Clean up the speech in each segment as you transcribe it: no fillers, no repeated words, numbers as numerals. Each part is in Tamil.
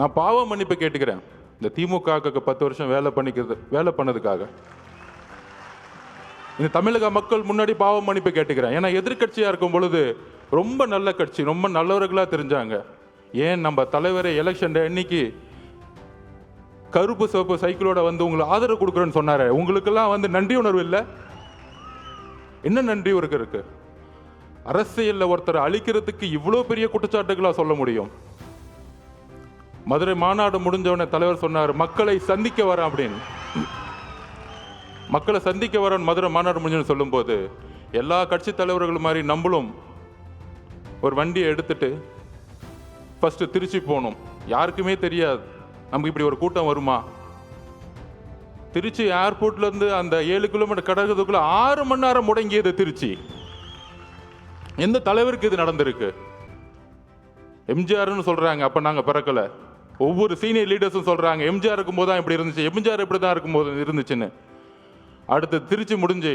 நான் பாவ மன்னிப்பு கேட்டுக்கிறேன். இந்த திமுகவுக்கு 10 வருஷம் வேலை பண்ணதுக்காக இந்த தமிழக மக்கள் முன்னாடி பாவ மன்னிப்பு கேட்டுக்கிறேன். ஏன்னா எதிர்கட்சியா இருக்கும் பொழுது ரொம்ப நல்ல கட்சி, ரொம்ப நல்லவர்களா தெரிஞ்சாங்க. ஏன் நம்ம தலைவரை எலெக்ஷன் அன்னைக்கு கருப்பு சிவப்பு சைக்கிளோட வந்து உங்களுக்கு ஆதரவு கொடுக்குறேன்னு சொன்னாரு. உங்களுக்கெல்லாம் வந்து நன்றி உணர்வு இல்லை. என்ன நன்றி இருக்கு? அரசியல்ல ஒருத்தர் அழிக்கிறதுக்கு இவ்வளோ பெரிய குற்றச்சாட்டுகளா சொல்ல முடியும்? மதுரை மாநாடு முடிஞ்சவன தலைவர் சொன்னார், மக்களை சந்திக்க வரேன் அப்படின்னு. மக்களை சந்திக்க வரேன் மதுரை மாநாடு முடிஞ்சு சொல்லும் போது எல்லா கட்சி தலைவர்கள் மாதிரி நம்மளும் ஒரு வண்டியை எடுத்துட்டு ஃபர்ஸ்ட் திருச்சி போகணும். யாருக்குமே தெரியாது நமக்கு இப்படி ஒரு கூட்டம் வருமா. திருச்சி ஏர்போர்ட்ல இருந்து அந்த 7 கிலோமீட்டர் கடக்கிறதுக்குள்ள 6 மணி நேரம் முடங்கியது திருச்சி. எந்த தலைவருக்கு இது நடந்திருக்கு? எம்ஜிஆர்னு சொல்றாங்க, அப்ப நாங்க பிறக்கல. ஒவ்வொரு சீனியர் லீடர்ஸும் சொல்றாங்க எம்ஜிஆர் இருக்கும்போது தான் இப்படி இருந்துச்சு, எம்ஜிஆர் இப்படி தான் இருக்கும்போது இருந்துச்சுன்னு. அடுத்து திருச்சி முடிஞ்சு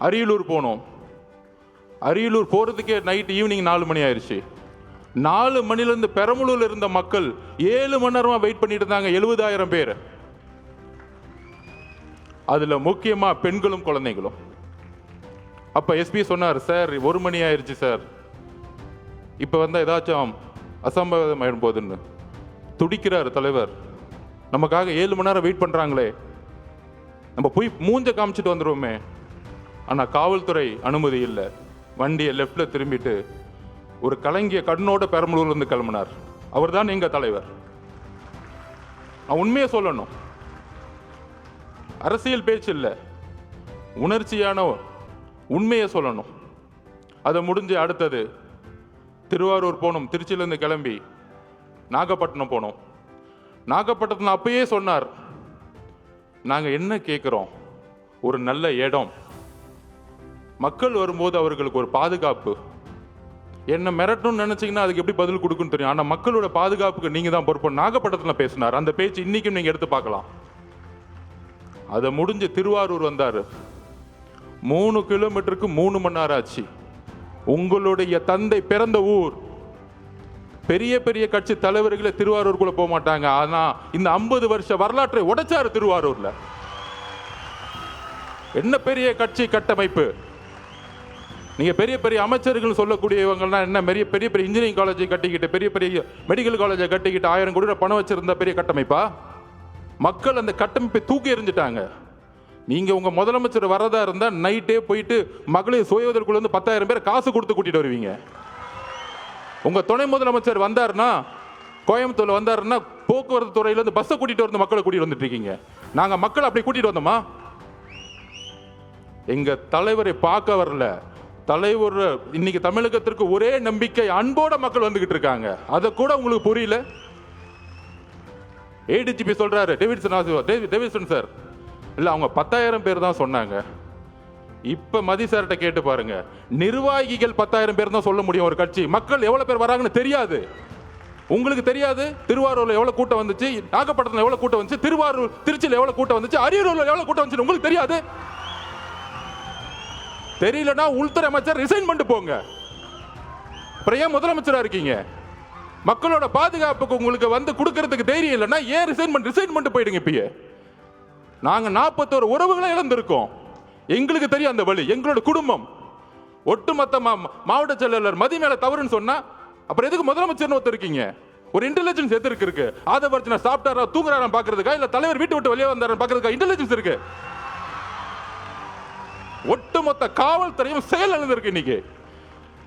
அரியலூர் போனோம். அரியலூர் போறதுக்கே நைட் ஈவினிங் 4 மணி ஆயிடுச்சு. 4 மணிலிருந்து பெரம்பலூர்ல இருந்த மக்கள் 7 மணி நேரமா வெயிட் பண்ணிட்டு இருந்தாங்க. 70,000 பேர். அதுல முக்கியமா பெண்களும் குழந்தைகளும். அப்ப எஸ்பி சொன்னார், சார் 1 மணி ஆயிடுச்சு சார், இப்ப வந்தா ஏதாச்சும் அசம்பாவிதம் ஆயிடும் போதுன்னு. துடிக்கிறார் தலைவர். நமக்காக 7 மணி நேரம் வெயிட் பண்றாங்களே, நம்ம போய் மூஞ்ச காமிச்சிட்டு வந்துடுவோமே. ஆனா காவல்துறை அனுமதி இல்லை. வண்டியை லெப்ட்ல திரும்பிட்டு ஒரு கலங்கிய கண்ணோட பெரம்பலூர்ல இருந்து கிளம்பினார். அவர் தான் எங்க தலைவர். நான் உண்மையை சொல்லணும், அரசியல் பேச்சு இல்லை, உணர்ச்சியான உண்மையை சொல்லணும். அதை முடிஞ்சு அடுத்தது திருவாரூர் போனோம். திருச்சியிலேருந்து கிளம்பி நாகப்பட்டினம் போனோம். நாகப்பட்டினத்தில் அப்பயே சொன்னார், நாங்கள் என்ன கேட்குறோம், ஒரு நல்ல இடம், மக்கள் வரும்போது அவர்களுக்கு ஒரு பாதுகாப்பு. என்ன மிரட்டணும்னு நினைச்சீங்கன்னா அதுக்கு எப்படி பதில் கொடுக்குன்னு தெரியும். ஆனால் மக்களோட பாதுகாப்புக்கு நீங்க தான் பொறுப்பு. நாகப்பட்டினத்தில் பேசினார். அந்த பேச்சு இன்னைக்கும் நீங்க எடுத்து பார்க்கலாம். அதை முடிஞ்சு திருவாரூர் வந்தார். 3 கிலோமீட்டருக்கு 3 மணி நேரம் ஆச்சு. உங்களுடைய தந்தை பிறந்த ஊர். பெரிய பெரிய கட்சி தலைவர்களை திருவாரூருக்குள்ள போக மாட்டாங்க. ஆனா இந்த 50 வருஷ வரலாற்றை உடைச்சாரு திருவாரூர்ல. என்ன பெரிய கட்சி கட்டமைப்பு. நீங்க பெரிய பெரிய அமைச்சர்கள் சொல்லக்கூடியவங்கலாம் என்ன பெரிய பெரிய இன்ஜினியரிங் காலேஜை கட்டிக்கிட்டு, பெரிய பெரிய மெடிக்கல் காலேஜை கட்டிக்கிட்டு 1000 கோடி பணம் வச்சிருந்த பெரிய கட்டமைப்பா? மக்கள் அந்த கட்டமைப்பை தூக்கி எறிஞ்சிட்டாங்க. நீங்க உங்க முதலமைச்சர் வரதா இருந்தா நைட்டே போயிட்டு மகளிர் சுய உதவிக்குள்ள இருந்து 10,000 பேர் காசு கொடுத்து கூட்டிட்டு வருவீங்க. உங்க துணை முதலமைச்சர் வந்தாருன்னா, கோயம்புத்தூர்ல வந்தாருன்னா போக்குவரத்து துறையில இருந்து பஸ்ஸை கூட்டிட்டு வந்து மக்களை கூட்டிட்டு வந்துட்டு இருக்கீங்க. நாங்க மக்களை அப்படி கூட்டிட்டு வந்தோமா? எங்க தலைவரை பார்க்க வரல. தலைவர் இன்னைக்கு தமிழகத்திற்கு ஒரே நம்பிக்கை, அன்போட மக்கள் வந்துகிட்டு இருக்காங்க. அதை கூட உங்களுக்கு புரியல. ஏடிஜிபி சொல்றாரு, டேவிட்சன் சார், இல்ல அவங்க 10,000 பேர் தான் சொன்னாங்க. இப்ப மதி சார்ட்ட கேட்டு பாருங்க, நிர்வாகிகள் 10,000 பேர் தான் சொல்ல முடியும் ஒரு கட்சி. மக்கள் எவ்வளவு பேர் வராங்கன்னு தெரியாது. உங்களுக்கு தெரியாது. திருவாரூர்ல எவ்வளவு கூட்டம் வந்துச்சு, நாகப்பட்டினத்துல எவ்வளவு கூட்டம் வந்துச்சு, திருச்சியில எவ்வளவு கூட்டம் வந்துச்சு, அரியலூர்ல எவ்வளவு கூட்டம் வந்துச்சு உங்களுக்கு தெரியாது. தெரியலன்னா உள்துறை அமைச்சர் ரிசைன் பண்ணிட்டு போங்க. அப்புறம் ஏன் முதலமைச்சரா இருக்கீங்க? மக்களோட பாதுகாப்புக்கு உங்களுக்கு வந்து கொடுக்கறதுக்கு தைரியம் இல்லைன்னா ஏன் ரிசைன் பண்ணிட்டு போயிடுங்க. இப்பயே நாங்க 41 உறவுகளை இழந்திருக்கோம். எங்களுக்கு தெரியும் அந்த வழி. எங்களோட குடும்பம் ஒட்டுமொத்த மாவட்ட செயலாளர் மதி மேல தவறுன்னு சொன்னா அப்புறம் எதுக்கு முதலமைச்சர் ஒருத்தர் இருக்கீங்க? ஒரு இன்டெலிஜென்ஸ் எதிர்க்கு இருக்கு. ஆதவர்ஜன சாப்பிட்டாரா தூங்குறாரா பாக்குறதுக்கா, இல்ல தலைவர் வீட்டு விட்டு வெளியே வந்தாரா பாக்குறதுக்கா இன்டெலிஜென்ஸ் இருக்கு. ஒட்டுமொத்த காவல்துறையும் செயல் இழந்திருக்கு இன்னைக்கு.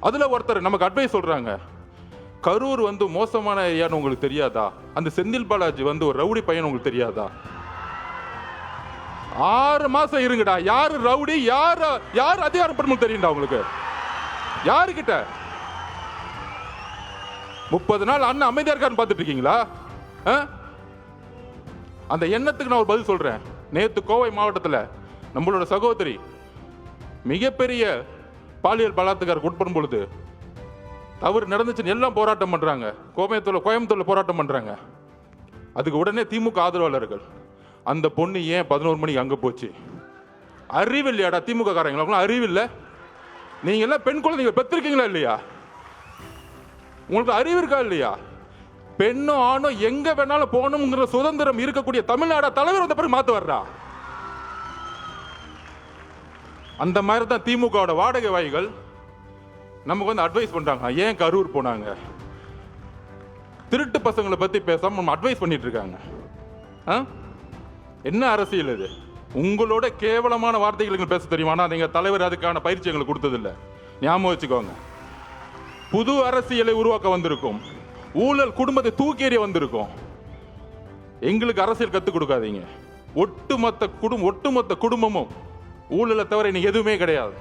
அதுல ஒருத்தர் நமக்கு அட்வைஸ் சொல்றாங்க, கரூர் வந்து மோசமான ஏரியான்னு உங்களுக்கு தெரியாதா? அந்த செந்தில் பாலாஜி வந்து ஒரு ரவுடி பையன் உங்களுக்கு தெரியாதா? 6 மாசம் இருங்கடா. யாரு ரவுடி, யார் அதிகாரப்படும் தெரியும்டா உங்களுக்கு. யாருக்கிட்ட 30 நாள் அண்ணன் அமைதியா இருக்கான்னு பார்த்துட்டு இருக்கீங்களா? அந்த எண்ணத்துக்கு நான் ஒரு பதில் சொல்றேன். நேத்து கோவை மாவட்டத்தில் நம்மளோட சகோதரி மிகப்பெரிய பாலியல் பலாத்காரத்துக்கு உட்படும் பொழுது தவறு நடந்துச்சுன்னு எல்லாம் போராட்டம் பண்றாங்க. கோயம்புத்தூர்ல போராட்டம் பண்றாங்க. அதுக்கு உடனே திமுக ஆதரவாளர்கள், அந்த பொண்ணு ஏன் 11 மணிக்கு அங்க போச்சு? அறிவில்லையாடா திமுக காரங்களும்? அறிவில்லை. நீங்க எல்லாம் பெண் குழந்தைங்க பெற்றிருக்கீங்களா இல்லையா? உங்களுக்கு அறிவு இருக்கா இல்லையா? பெண்ணும் ஆணும் எங்க வேணாலும் போகணுங்கிற சுதந்திரம் இருக்கக்கூடிய தமிழ்நாட தலைவர் வந்த பிறகு மாத்து வர்றா. அந்த மாதிரி தான் திமுகவோட வாடகை வாய்கள் நமக்கு வந்து அட்வைஸ் பண்றாங்க. ஏன் கரூர் போனாங்க, திருட்டு பசங்களை பத்தி பேசாம நம்ம அட்வைஸ் பண்ணிட்டு இருக்காங்க. என்ன அரசியல் இது? உங்களோட கேவலமான வார்த்தைகள் பேச தெரியுமா? நீங்க தலைவர் அதுக்கான பயிற்சி எங்களுக்கு கொடுத்ததில்லை. ஞாபகம் வச்சுக்கோங்க. புது அரசியலை உருவாக்க வந்திருக்கும். ஊழல் குடும்பத்தை தூக்கி எறிய வந்திருக்கும். எங்களுக்கு அரசியல் கத்துக் கொடுக்காதீங்க. ஒட்டுமொத்த குடும்பமும் ஊழலை தவிர இன்னைக்கு எதுவுமே கிடையாது.